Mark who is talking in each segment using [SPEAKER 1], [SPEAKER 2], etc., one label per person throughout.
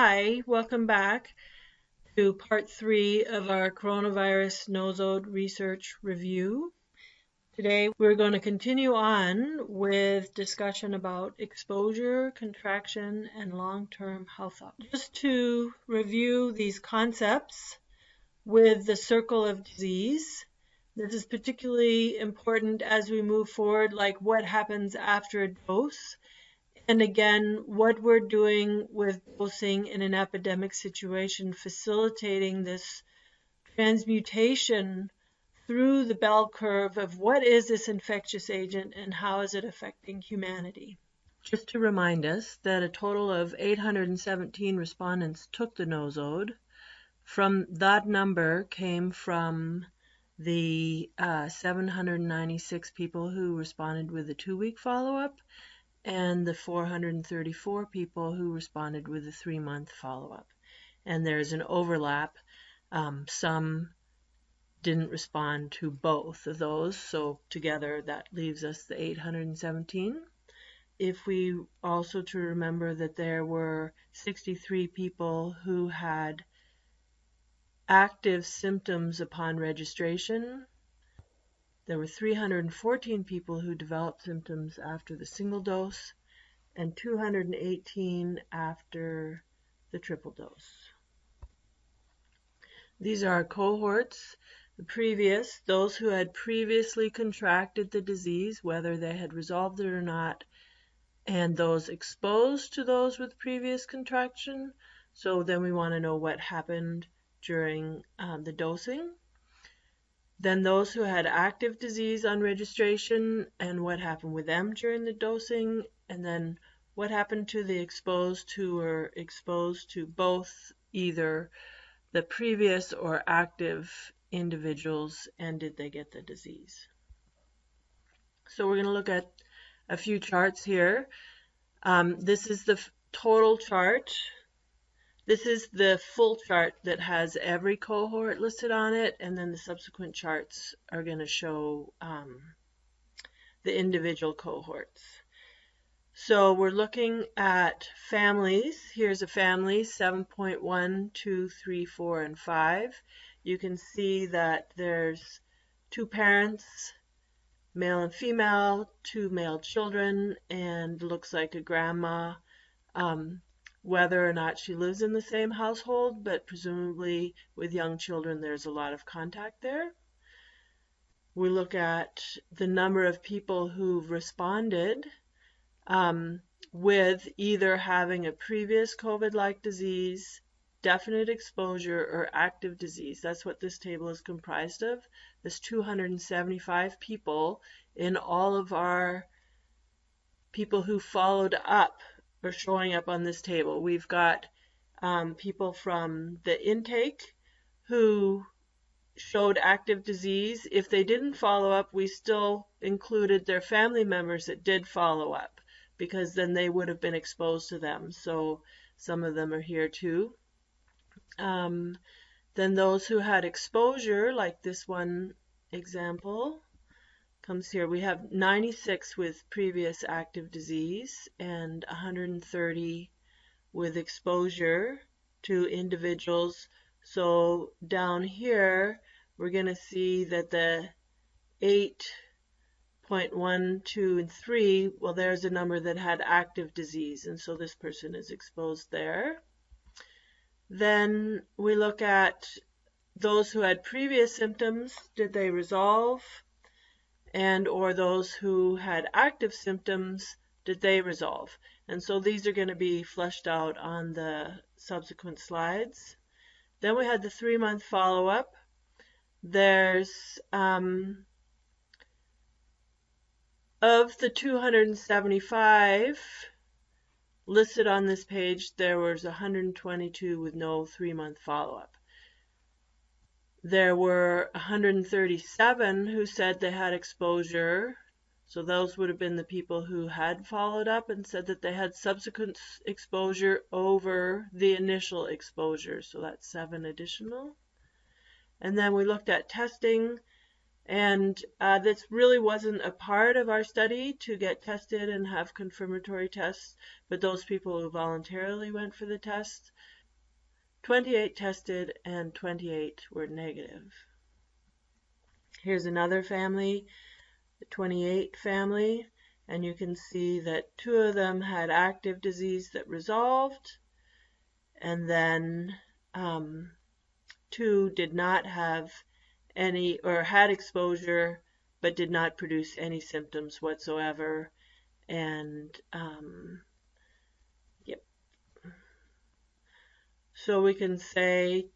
[SPEAKER 1] Hi, welcome back to part 3 of our coronavirus nosode research review. Today we're going to continue on with discussion about exposure, contraction, and long-term health outcomes. Just to review these concepts with the circle of disease, this is particularly important as we move forward, like what happens after a dose. And again, what we're doing with dosing in an epidemic situation, facilitating this transmutation through the bell curve of what is this infectious agent and how is it affecting humanity. Just to remind us that a total of 817 respondents took the nosode. From that number came from the 796 people who responded with a 2-week follow-up, and the 434 people who responded with a 3-month follow-up. And there's an overlap. Some didn't respond to both of those, so together that leaves us the 817. If we also to remember that there were 63 people who had active symptoms upon registration. There were 314 people who developed symptoms after the single dose and 218 after the triple dose. These are our cohorts. Those who had previously contracted the disease, whether they had resolved it or not, and those exposed to those with previous contraction. So then we want to know what happened during the dosing. Then those who had active disease on registration and what happened with them during the dosing, and then what happened to the exposed who were exposed to both either the previous or active individuals, and did they get the disease. So we're going to look at a few charts here. This is the total chart. This is the full chart that has every cohort listed on it, and then the subsequent charts are going to show the individual cohorts. So we're looking at families. Here's a family, 7.1, 2, 3, 4, and 5. You can see that there's 2 parents, male and female, 2 male children, and looks like a grandma. Whether or not she lives in the same household, but presumably with young children there's a lot of contact there. We look at the number of people who've responded with either having a previous COVID-like disease, definite exposure, or active disease. That's what this table is comprised of. There's 275 people in all of our people who followed up are showing up on this table. We've got people from the intake who showed active disease. If they didn't follow up, we still included their family members that did follow up, because then they would have been exposed to them. So some of them are here too. Then those who had exposure, like this one example, comes here. We have 96 with previous active disease and 130 with exposure to individuals. So down here we're going to see that the 8.1, 2, and 3, well, there's a number that had active disease, and so this person is exposed there. Then we look at those who had previous symptoms. Did they resolve? And or those who had active symptoms, did they resolve? And so these are going to be fleshed out on the subsequent slides. Then we had the 3-month follow-up. There's of the 275 listed on this page, there was 122 with no 3-month follow-up. There were 137 who said they had exposure, so those would have been the people who had followed up and said that they had subsequent exposure over the initial exposure, so that's 7 additional. And then we looked at testing. And this really wasn't a part of our study to get tested and have confirmatory tests, but those people who voluntarily went for the test, 28 tested and 28 were negative. Here's another family, the 28 family, and you can see that 2 of them had active disease that resolved, and then 2 did not have any, or had exposure but did not produce any symptoms whatsoever. And yep, so we can say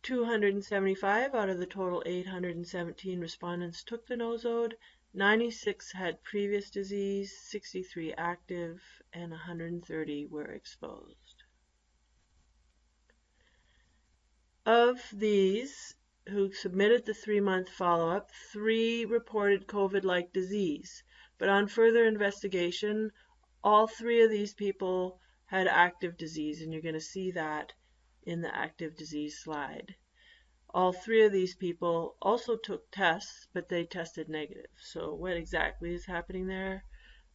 [SPEAKER 1] 275 out of the total 817 respondents took the nosode. 96 had previous disease, 63 active, and 130 were exposed. Of these who submitted the 3-month follow-up, 3 reported COVID-like disease. But on further investigation, all 3 of these people had active disease, and you're going to see that in the active disease slide. All 3 of these people also took tests, but they tested negative. So what exactly is happening there,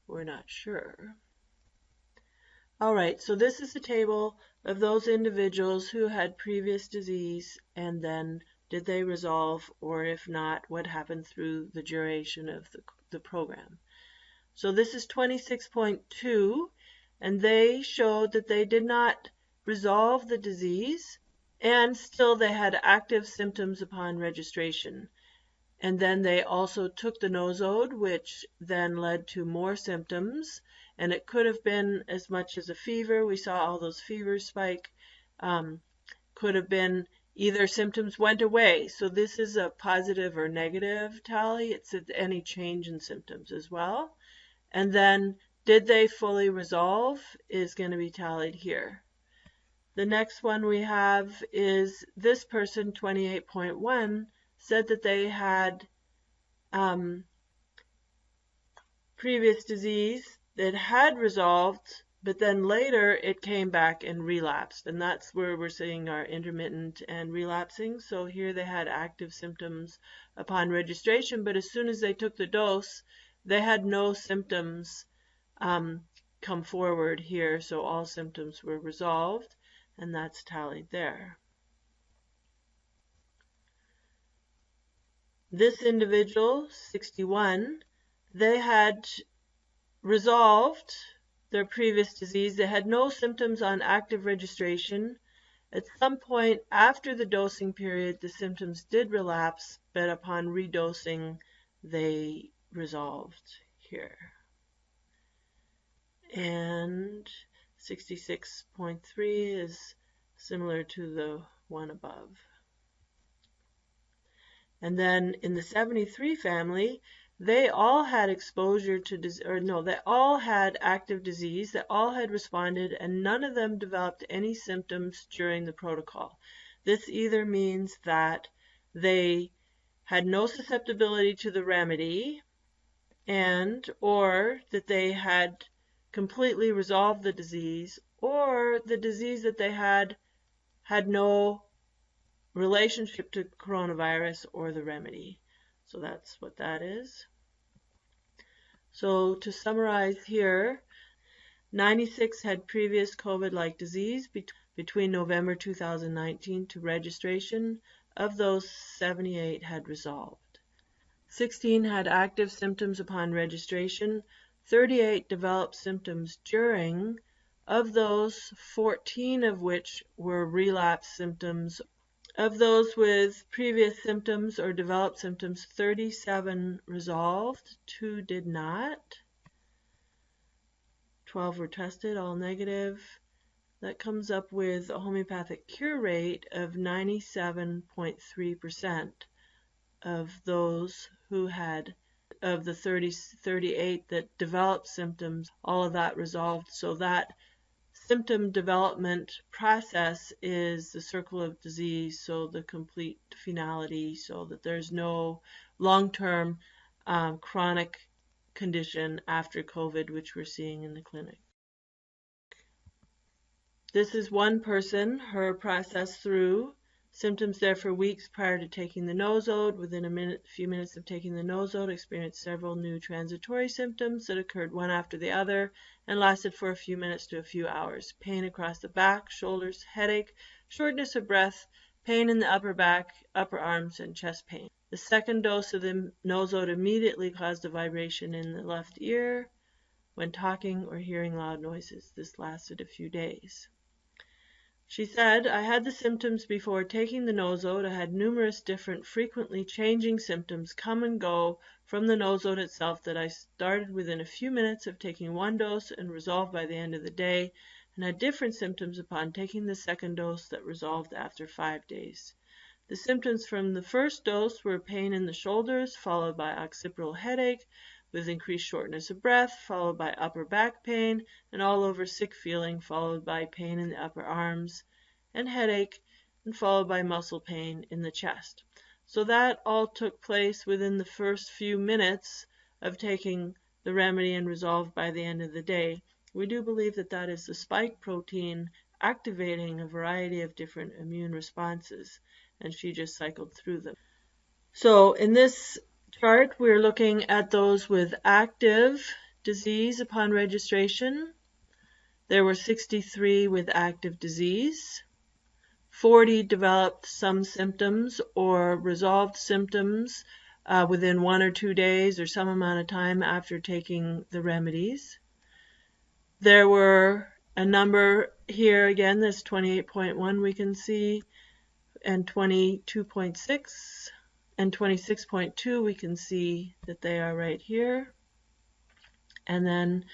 [SPEAKER 1] we're not sure. All right, so this is the table of those individuals who had previous disease, and then did they resolve, or if not, what happened through the duration of the program. So this is 26.2, and they showed that they did not resolve the disease, and still they had active symptoms upon registration. And then they also took the nosode, which then led to more symptoms, and it could have been as much as a fever. We saw all those fevers spike. Could have been either symptoms went away. So this is a positive or negative tally. It's any change in symptoms as well. And then did they fully resolve is going to be tallied here. The next one we have is this person, 28.1, said that they had previous disease that had resolved, but then later it came back and relapsed. And that's where we're seeing our intermittent and relapsing. So here they had active symptoms upon registration, but as soon as they took the dose, they had no symptoms come forward here. So all symptoms were resolved, and that's tallied there. This individual, 61, they had resolved their previous disease. They had no symptoms on active registration. At some point after the dosing period, the symptoms did relapse, but upon redosing, they resolved here. And 66.3 is similar to the one above. And then in the 73 family, they all had exposure to, they all had active disease, they all had responded, and none of them developed any symptoms during the protocol. This either means that they had no susceptibility to the remedy, or that they had completely resolved the disease, or the disease that they had no relationship to coronavirus or the remedy. So that's what that is. So to summarize here, 96 had previous COVID-like disease between November 2019 to registration. Of those, 78 had resolved. 16 had active symptoms upon registration. 38 developed symptoms during. Of those, 14 of which were relapse symptoms. Of those with previous symptoms or developed symptoms, 37 resolved, 2 did not. 12 were tested, all negative. That comes up with a homeopathic cure rate of 97.3% of those who had, of the 38 that developed symptoms, all of that resolved. So that symptom development process is the circle of disease, so the complete finality, so that there's no long-term chronic condition after COVID, which we're seeing in the clinic. This is one person, her process through Symptoms there for weeks prior to taking the nosode. Within a few minutes of taking the nosode, experienced several new transitory symptoms that occurred one after the other and lasted for a few minutes to a few hours. Pain across the back, shoulders, headache, shortness of breath, pain in the upper back, upper arms, and chest pain. The second dose of the nosode immediately caused a vibration in the left ear when talking or hearing loud noises. This lasted a few days. She said, I had the symptoms before taking the nosode. I had numerous different, frequently changing symptoms come and go from the nosode itself that I started within a few minutes of taking one dose and resolved by the end of the day, and had different symptoms upon taking the second dose that resolved after 5 days. The symptoms from the first dose were pain in the shoulders, followed by occipital headache, with increased shortness of breath, followed by upper back pain, and all over sick feeling, followed by pain in the upper arms and headache, and followed by muscle pain in the chest. So that all took place within the first few minutes of taking the remedy and resolved by the end of the day. We do believe that that is the spike protein activating a variety of different immune responses, and she just cycled through them. So in this chart, we're looking at those with active disease upon registration. There were 63 with active disease. 40 developed some symptoms or resolved symptoms within 1 or 2 days or some amount of time after taking the remedies. There were a number here, again, this 28.1 we can see, and 22.6 and 26.2 we can see that they are right here. And then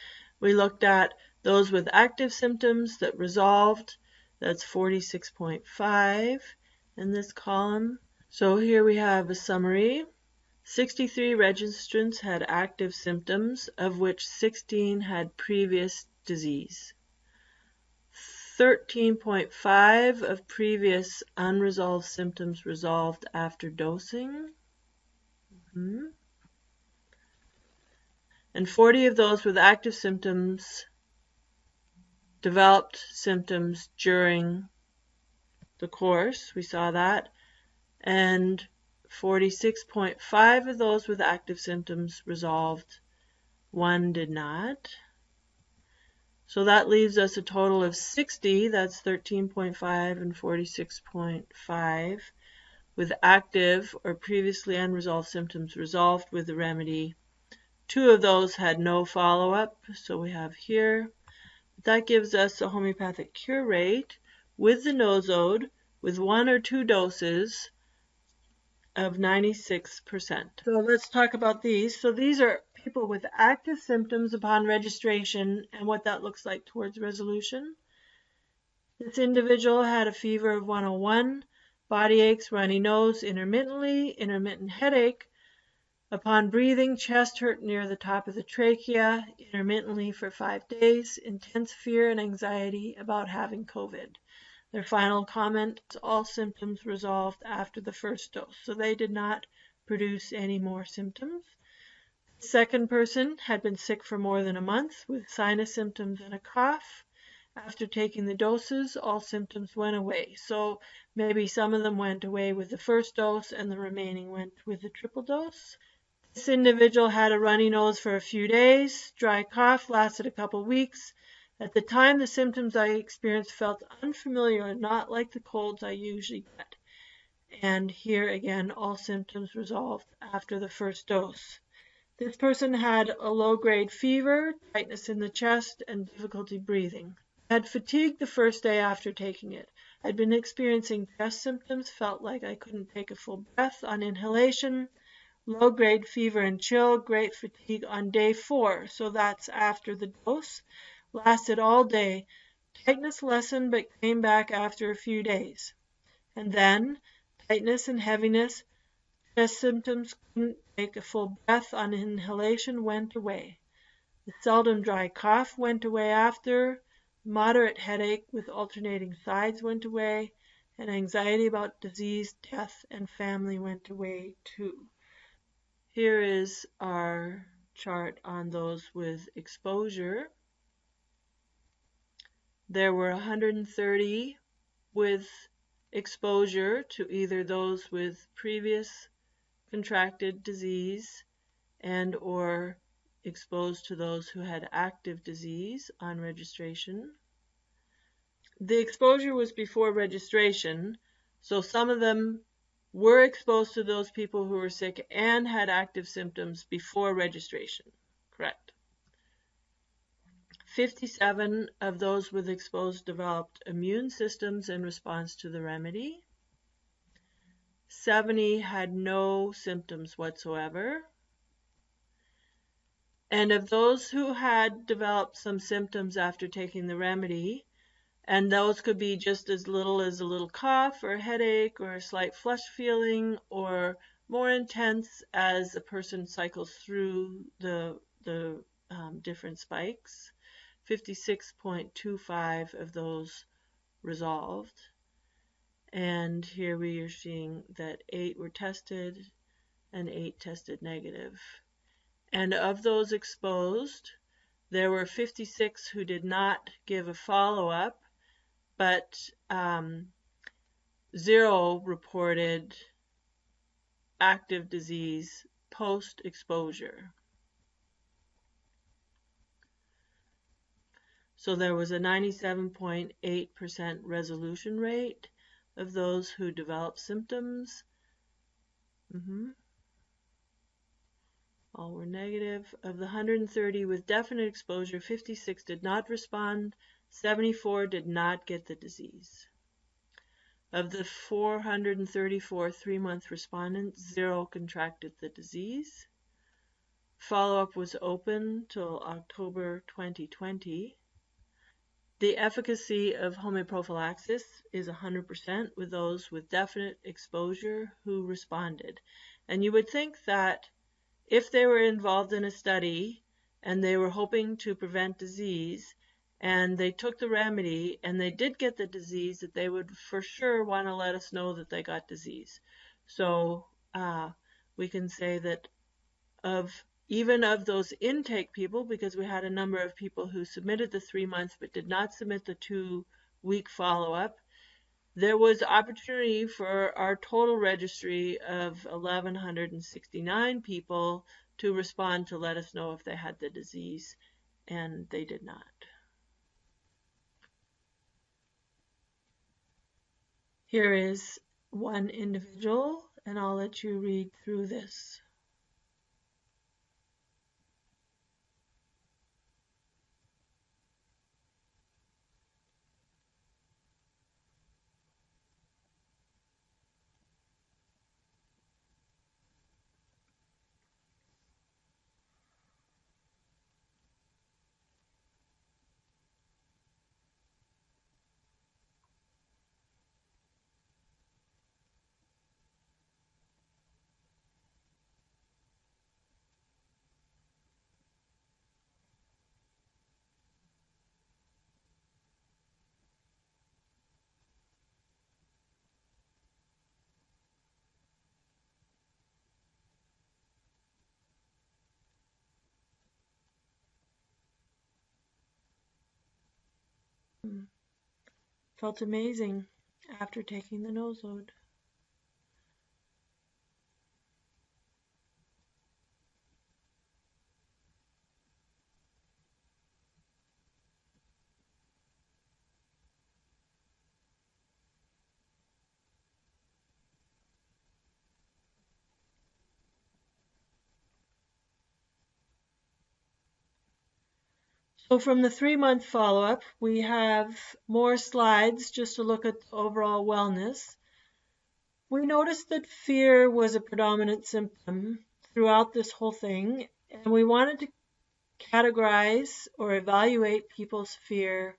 [SPEAKER 1] we looked at those with active symptoms that resolved. That's 46.5 in this column. So here we have a summary. 63 registrants had active symptoms, of which 16 had previous disease. 13.5 of previous unresolved symptoms resolved after dosing. And 40 of those with active symptoms developed symptoms during the course. We saw that. And 46.5 of those with active symptoms resolved. 1 did not. So that leaves us a total of 60, that's 13.5 and 46.5, with active or previously unresolved symptoms resolved with the remedy. 2 of those had no follow-up, so we have here. That gives us a homeopathic cure rate with the nosode with 1 or 2 doses of 96%. So let's talk about these. So these are people with active symptoms upon registration and what that looks like towards resolution. This individual had a fever of 101, body aches, runny nose intermittently, intermittent headache. Upon breathing, chest hurt near the top of the trachea intermittently for 5 days, intense fear and anxiety about having COVID. Their final comment, all symptoms resolved after the first dose, so they did not produce any more symptoms. The second person had been sick for more than a month with sinus symptoms and a cough. After taking the doses, all symptoms went away. So maybe some of them went away with the first dose and the remaining went with the triple dose. This individual had a runny nose for a few days. Dry cough lasted a couple weeks. At the time, the symptoms I experienced felt unfamiliar and not like the colds I usually get. And here again, all symptoms resolved after the first dose. This person had a low-grade fever, tightness in the chest, and difficulty breathing. I had fatigue the first day after taking it. I'd been experiencing chest symptoms, felt like I couldn't take a full breath on inhalation, low-grade fever and chill, great fatigue on day 4, so that's after the dose. Lasted all day. Tightness lessened but came back after a few days. And then tightness and heaviness, chest symptoms, couldn't take a full breath on inhalation, went away. The seldom dry cough went away after. Moderate headache with alternating sides went away. And anxiety about disease, death, and family went away too. Here is our chart on those with exposure. There were 130 with exposure to either those with previous contracted disease and or exposed to those who had active disease on registration. The exposure was before registration, so some of them were exposed to those people who were sick and had active symptoms before registration. Correct. 57 of those with exposed developed immune systems in response to the remedy. 70 had no symptoms whatsoever. And of those who had developed some symptoms after taking the remedy, and those could be just as little as a little cough or a headache or a slight flush feeling, or more intense as a person cycles through the different spikes. 56.25 of those resolved. And here we are seeing that 8 were tested and 8 tested negative. And of those exposed, there were 56 who did not give a follow-up, but 0 reported active disease post-exposure. So there was a 97.8% resolution rate of those who developed symptoms. All were negative. Of the 130 with definite exposure, 56 did not respond, 74 did not get the disease. Of the 434 3-month respondents, 0 contracted the disease. Follow-up was open till October 2020. The efficacy of homeoprophylaxis is 100% with those with definite exposure who responded. And you would think that if they were involved in a study and they were hoping to prevent disease and they took the remedy and they did get the disease, that they would for sure want to let us know that they got disease. So we can say that even of those intake people, because we had a number of people who submitted the 3 months but did not submit the 2-week follow-up, there was opportunity for our total registry of 1,169 people to respond to let us know if they had the disease, and they did not. Here is one individual, and I'll let you read through this. Felt amazing after taking the nosode. So from the 3-month follow-up, we have more slides just to look at the overall wellness. We noticed that fear was a predominant symptom throughout this whole thing, and we wanted to categorize or evaluate people's fear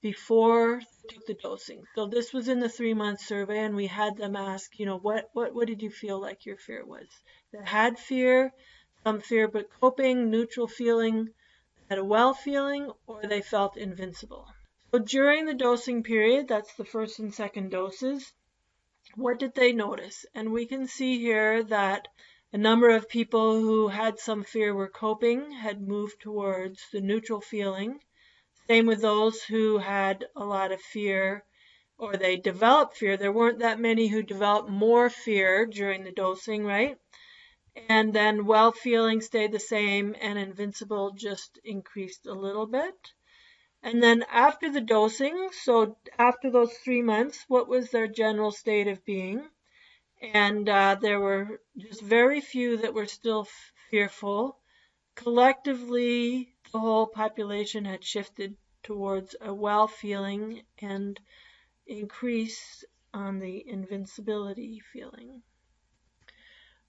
[SPEAKER 1] before they took the dosing. So this was in the 3-month survey, and we had them ask, what did you feel like your fear was? They had fear, some fear but coping, neutral feeling, had a well feeling, or they felt invincible. So during the dosing period, that's the first and second doses, what did they notice? And we can see here that a number of people who had some fear were coping, had moved towards the neutral feeling. Same with those who had a lot of fear or they developed fear. There weren't that many who developed more fear during the dosing, right? And then well feeling stayed the same, and invincible just increased a little bit. And then after the dosing, so after those 3 months, what was their general state of being? And there were just very few that were still fearful. Collectively, the whole population had shifted towards a well feeling and increase on the invincibility feeling.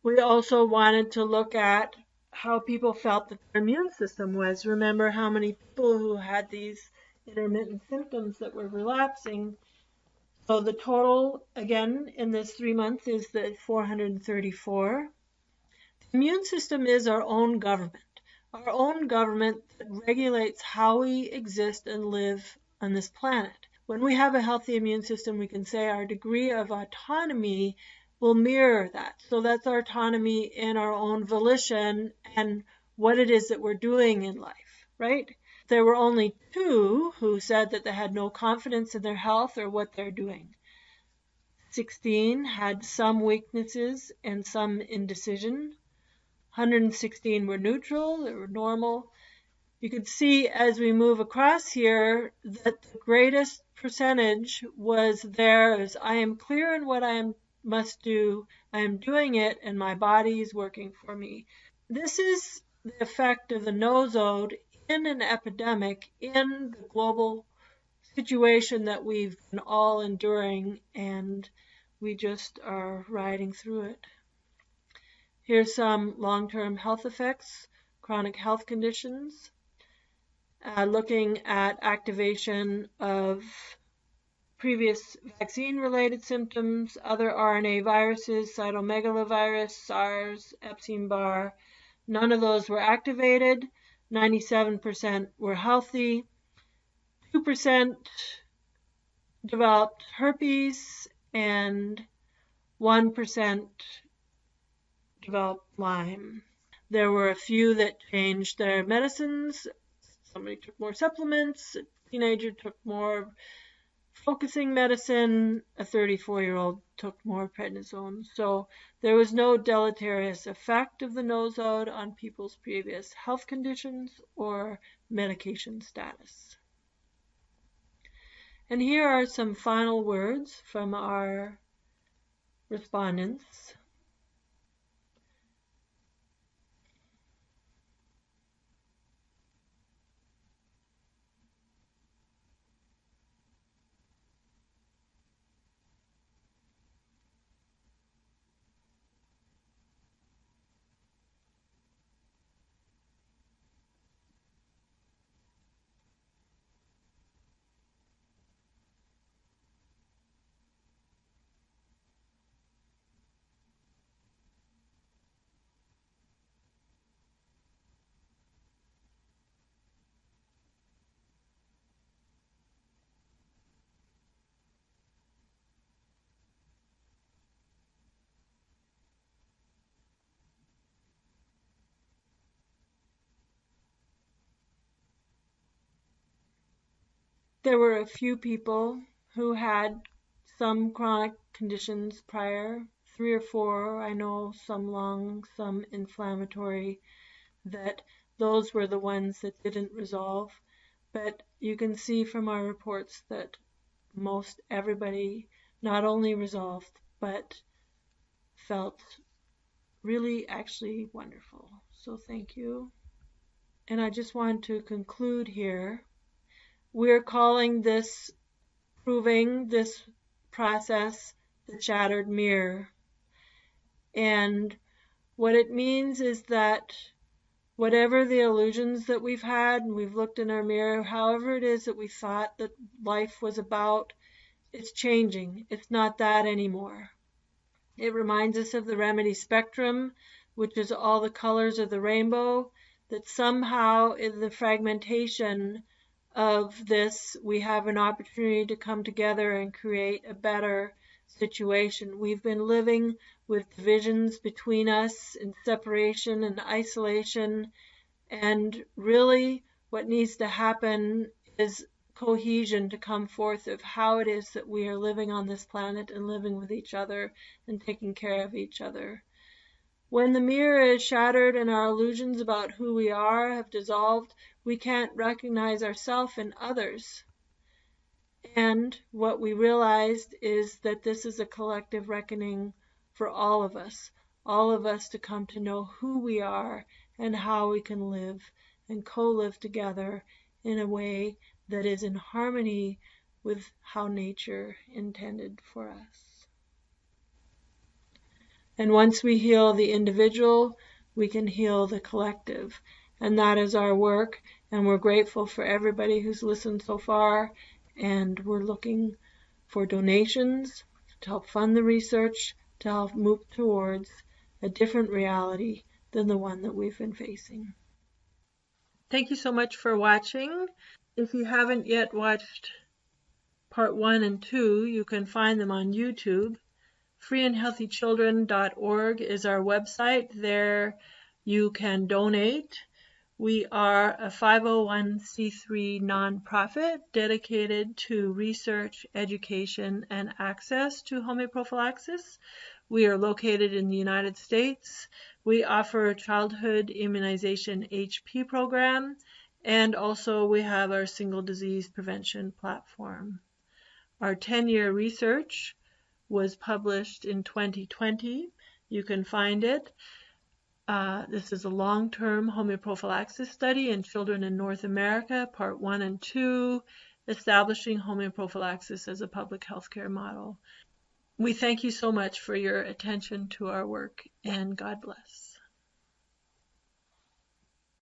[SPEAKER 1] We also wanted to look at how people felt that their immune system was. Remember how many people who had these intermittent symptoms that were relapsing. So the total, again, in this 3 months is the 434. The immune system is our own government that regulates how we exist and live on this planet. When we have a healthy immune system, we can say our degree of autonomy will mirror that. So that's our autonomy in our own volition and what it is that we're doing in life, right? There were only 2 who said that they had no confidence in their health or what they're doing. 16 had some weaknesses and some indecision. 116 were neutral, they were normal. You can see as we move across here that the greatest percentage was there as I am clear in what I must do, I am doing it, and my body is working for me. This is the effect of the nosode in an epidemic, in the global situation that we've been all enduring, and we just are riding through it. Here's some long-term health effects, chronic health conditions, looking at activation of previous vaccine-related symptoms, other RNA viruses, cytomegalovirus, SARS, Epstein-Barr. None of those were activated. 97% were healthy. 2% developed herpes, and 1% developed Lyme. There were a few that changed their medicines. Somebody took more supplements. A teenager took more focusing medicine. A 34-year-old took more prednisone. So there was no deleterious effect of the nosode on people's previous health conditions or medication status. And here are some final words from our respondents. There were a few people who had some chronic conditions prior, 3 or 4, I know, some lung, some inflammatory, that those were the ones that didn't resolve. But you can see from our reports that most everybody not only resolved, but felt really actually wonderful. So thank you. And I just want to conclude here. We're calling this, proving this process, the shattered mirror. And what it means is that whatever the illusions that we've had, and we've looked in our mirror, however it is that we thought that life was about, it's changing. It's not that anymore. It reminds us of the remedy spectrum, which is all the colors of the rainbow, that somehow in the fragmentation of this, we have an opportunity to come together and create a better situation. We've been living with divisions between us and separation and isolation, and really what needs to happen is cohesion to come forth of how it is that we are living on this planet and living with each other and taking care of each other. When the mirror is shattered and our illusions about who we are have dissolved, we can't recognize ourselves and others. And what we realized is that this is a collective reckoning for all of us to come to know who we are and how we can live and co-live together in a way that is in harmony with how nature intended for us. And once we heal the individual, we can heal the collective. And that is our work, and we're grateful for everybody who's listened so far, and we're looking for donations to help fund the research, to help move towards a different reality than the one that we've been facing. Thank you so much for watching. If you haven't yet watched part 1 and 2, you can find them on YouTube. freeandhealthychildren.org is our website. There you can donate. We are a 501c3 nonprofit dedicated to research, education, and access to homeoprophylaxis. We are located in the United States. We offer a childhood immunization HP program, and also we have our single disease prevention platform. Our 10-year research was published in 2020. You can find it. This is a long-term homeoprophylaxis study in children in North America, part 1 and 2, establishing homeoprophylaxis as a public health care model. We thank you so much for your attention to our work, and God bless.